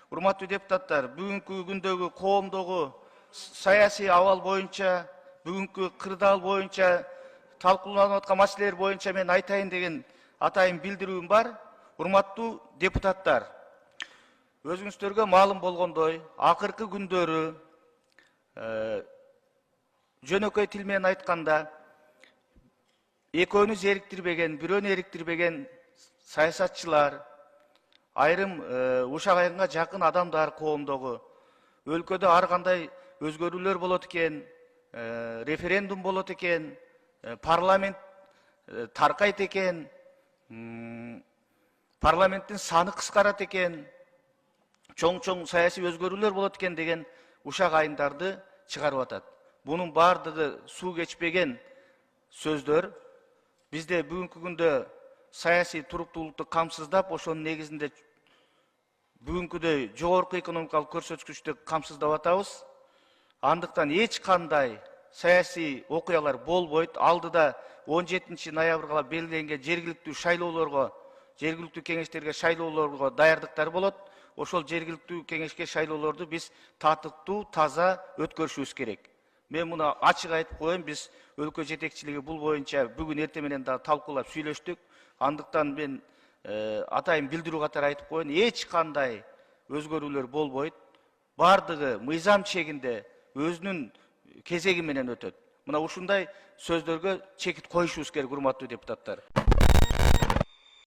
Урматтуу депутаттар, бүгүнкү күндөгү коомдогу саясий абал боюнча, бүгүнкү кырдаал боюнча, талкууланып аткан маселелер боюнча мен айтайын деген атайын билдирүүм бар. Урматтуу депутаттар, өзүңүздөргө маалым болгондой, акыркы күндөрү жөнөкөй тил менен айтканда, экөөнү зериктирбеген, бирөөнү эриктирбеген саясатчылар, айрым ушак айылга жакын адамдар коомдогу өлкөдө ар кандай өзгөрүүлөр болот экен, референдум болот экен, парламент таркайт экен, парламенттин саны кыскарат экен, чоң саясий өзгөрүүлөр болот экен деген ушак айымдарды чыгарып атат. Бунун бардыгы суу кечпеген сөздөр. Бизде бүгүнкү күндө саясий туруктуулукту камсыздап, ошонун негизинде бүгүнкүдөй жогорку экономикалык көрсөткүчтү камсыздап атабыз. Андыктан эч кандай саясий окуялар болбойт. Алдыда 17 ноябрга белгиленген жергиликтүү шайлоолорго, жергиликтүү кеңештерге шайлоолорго даярдыктар болот. Ошол жергиликтүү кеңешке шайлоолорду биз татыктуу, таза өткөрүшүбүз керек. Мен муну ачык айтып коеюн, биз өлкө жетекчилиги бул боюнча бүгүн эртең менен да талкуулап сүйлөштүк. Андыктан мен атайын билдирүү катары айтып коеюн, эч кандай өзгөрүүлөр болбойт. Бардыгы мыйзам чегинде өзүнүн кезеги менен өтөт. Мына ушундай сөздөргө чекит коюшубуз керек, урматтуу депутаттар.